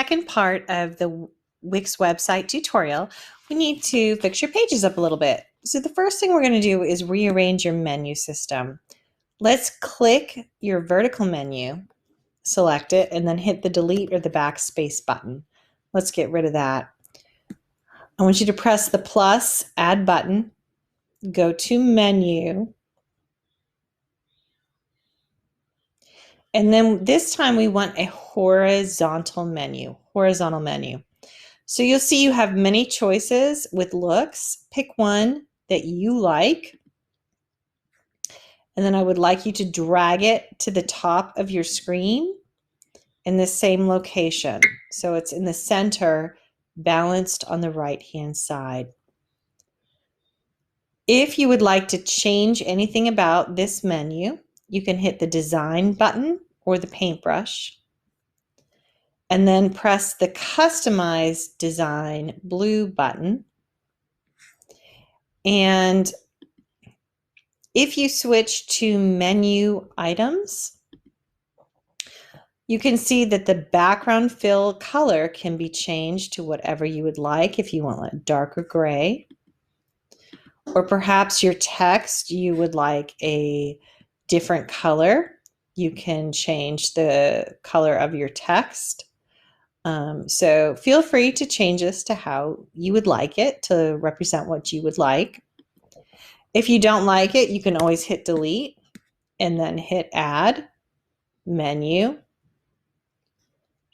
second part of the Wix website tutorial, we need to fix your pages up a little bit. So the first thing we're going to do is rearrange your menu system. Let's click your vertical menu, select it, and then hit the delete or the backspace button. Let's get rid of that. I want you to press the plus add button, go to menu, and then this time we want a horizontal menu. So you'll see you have many choices with looks. Pick one that you like. And then I would like you to drag it to the top of your screen in the same location. So it's in the center, balanced on the right-hand side. If you would like to change anything about this menu, you can hit the design button or the paintbrush, and then press the customize design blue button. And if you switch to menu items, you can see that the background fill color can be changed to whatever you would like. If you want a darker gray, or perhaps your text, you would like a different color, you can change the color of your text. So feel free to change this to how you would like it to represent what you would like. If you don't like it, you can always hit delete and then hit add menu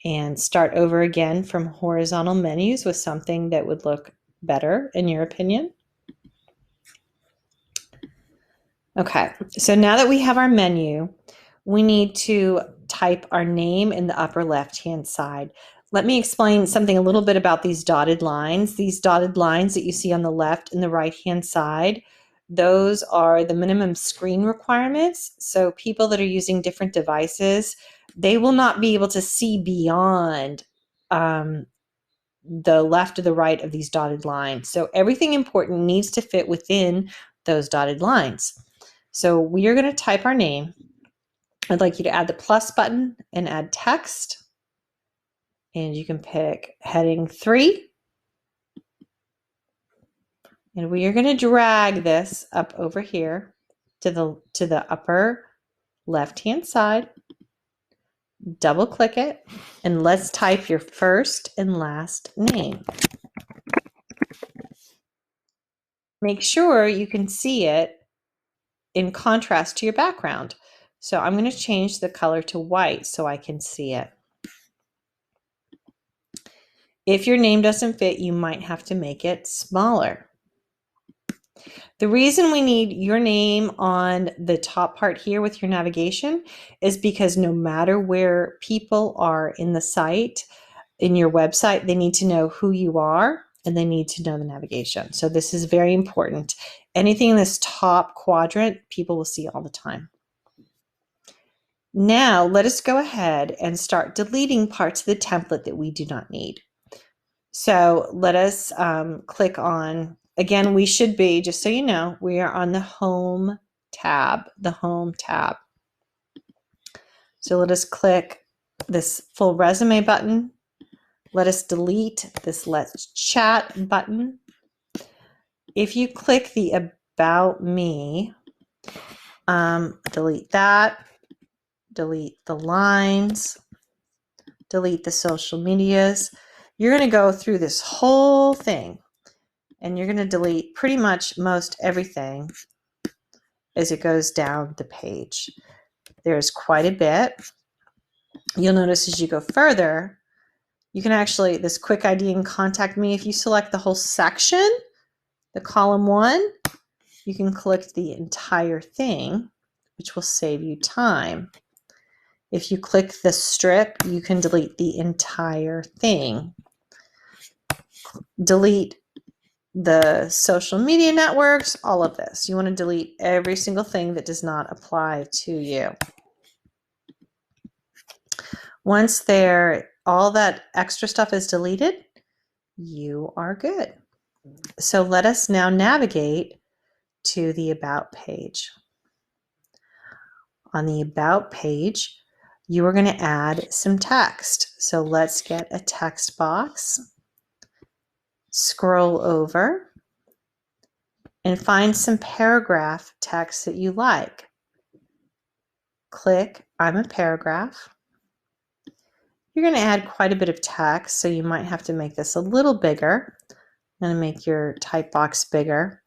and start over again from horizontal menus with something that would look better in your opinion. Okay, so now that we have our menu, we need to type our name in the upper left-hand side. Let me explain something a little bit about these dotted lines. These dotted lines that you see on the left and the right-hand side, those are the minimum screen requirements. So people that are using different devices, they will not be able to see beyond the left or the right of these dotted lines. So everything important needs to fit within those dotted lines. So we are going to type our name. I'd like you to add the plus button and add text. And you can pick heading 3. And we are going to drag this up over here to the upper left-hand side. Double click it, and let's type your first and last name. Make sure you can see it in contrast to your background. So I'm going to change the color to white so I can see it. If your name doesn't fit, you might have to make it smaller. The reason we need your name on the top part here with your navigation is because no matter where people are in the site, in your website, they need to know who you are and they need to know the navigation. So this is very important. Anything in this top quadrant, people will see all the time. Now let us go ahead and start deleting parts of the template that we do not need. So let us click on, again, we should be, just so you know, we are on the home tab, So let us click this full resume button. Let us delete this let's chat button. If you click the about me, delete that, delete the lines, delete the social medias. You're going to go through this whole thing and you're going to delete pretty much most everything as it goes down the page. There's quite a bit. You'll notice as you go further, you can actually, this quick ID and contact me, if you select the whole section, the column 1, you can click the entire thing, which will save you time. If you click the strip, you can delete the entire thing. Delete the social media networks, all of this. You want to delete every single thing that does not apply to you. Once all that extra stuff is deleted, you are good. So let us now navigate to the About page. On the About page, you are going to add some text. So let's get a text box, scroll over, and find some paragraph text that you like. Click I'm a paragraph. You're going to add quite a bit of text, so you might have to make this a little bigger. I'm going to make your type box bigger.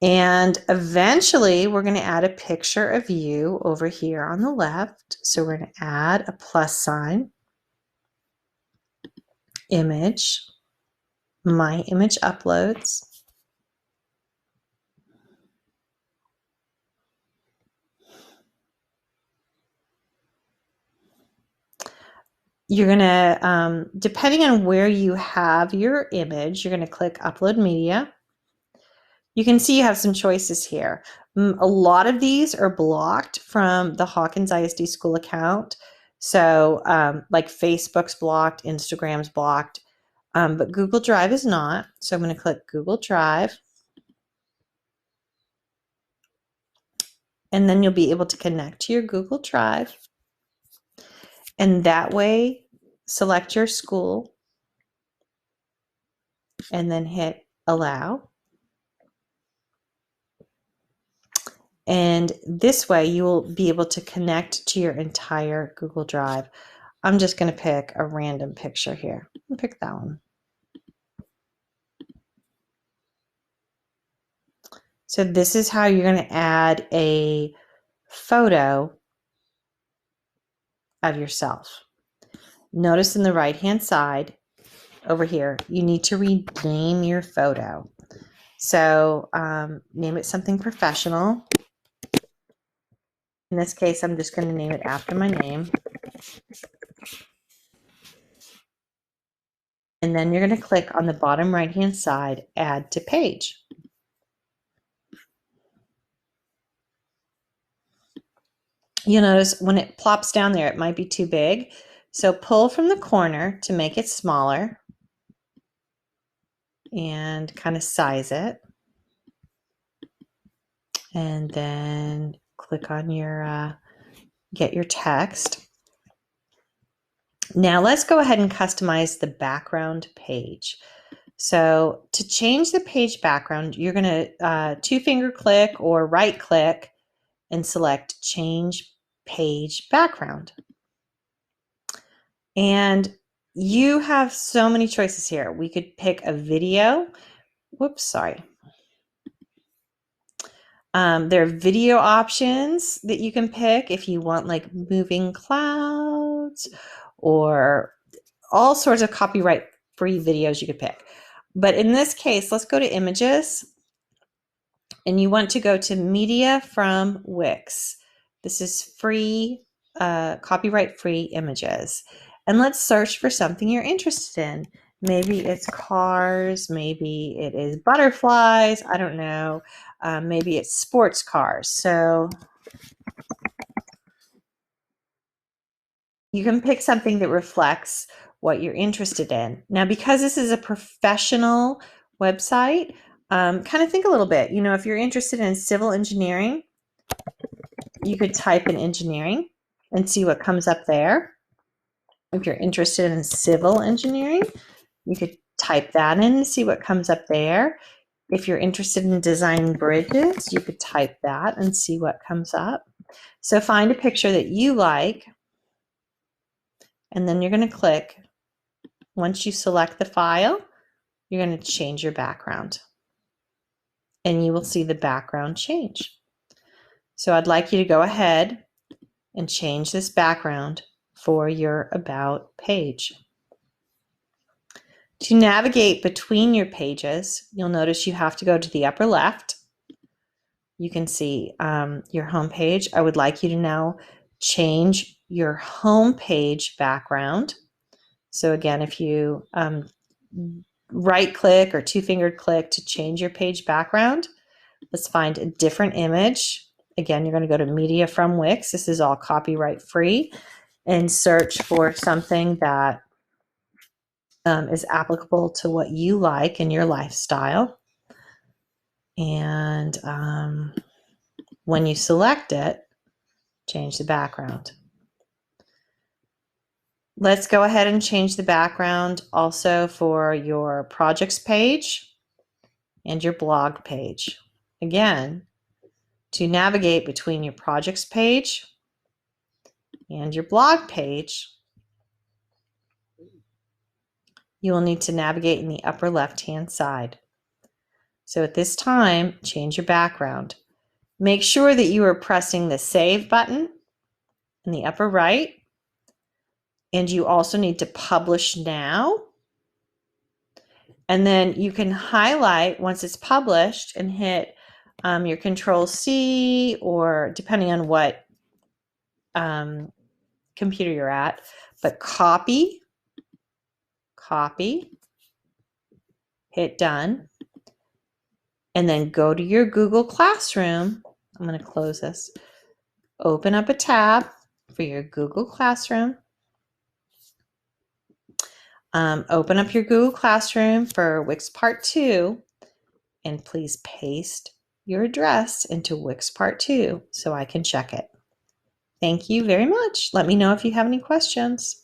And eventually we're going to add a picture of you over here on the left. So we're going to add a plus sign, image, my image uploads. You're going to, depending on where you have your image, you're going to click Upload Media. You can see you have some choices here. A lot of these are blocked from the Hawkins ISD School account. So like Facebook's blocked, Instagram's blocked, but Google Drive is not. So I'm going to click Google Drive. And then you'll be able to connect to your Google Drive. And that way, select your school and then hit Allow. And this way you will be able to connect to your entire Google Drive. I'm just going to pick a random picture here. I'll pick that one. So this is how you're going to add a photo of yourself. Notice in the right-hand side over here, you need to rename your photo. So name it something professional. In this case, I'm just going to name it after my name. And then you're going to click on the bottom right-hand side, Add to Page. You'll notice when it plops down there, it might be too big. So pull from the corner to make it smaller and kind of size it. And then click on your, get your text. Now let's go ahead and customize the background page. So to change the page background, you're going to two-finger click or right click and select Change Page Background. And you have so many choices here. We could pick a video. Whoops, sorry. There are video options that you can pick if you want like moving clouds or all sorts of copyright-free videos you could pick. But in this case, let's go to Images. And you want to go to Media from Wix. This is free, copyright-free images. And let's search for something you're interested in. Maybe it's cars, maybe it is butterflies, I don't know. Maybe it's sports cars. So you can pick something that reflects what you're interested in. Now, because this is a professional website, kind of think a little bit. You know, if you're interested in civil engineering, you could type in engineering and see what comes up there. If you're interested in civil engineering, you could type that in and see what comes up there. If you're interested in designing bridges, you could type that and see what comes up. So find a picture that you like, and then you're going to click. Once you select the file, you're going to change your background, and you will see the background change. So I'd like you to go ahead and change this background for your About page. To navigate between your pages, you'll notice you have to go to the upper left. You can see your home page. I would like you to now change your home page background. So again, if you right click or two-fingered click to change your page background, let's find a different image. Again, you're going to go to Media from Wix. This is all copyright free, and search for something that is applicable to what you like in your lifestyle. And when you select it, change the background. Let's go ahead and change the background also for your projects page and your blog page. Again, to navigate between your projects page and your blog page, you will need to navigate in the upper left-hand side. So at this time, change your background. Make sure that you are pressing the Save button in the upper right, and you also need to Publish Now. And then you can highlight once it's published and hit your Control-C, or depending on what computer you're at, but copy, hit Done, and then go to your Google Classroom. I'm going to close this. Open up a tab for your Google Classroom. Open up your Google Classroom for Wix Part 2, and please paste your address into Wix Part 2 so I can check it. Thank you very much. Let me know if you have any questions.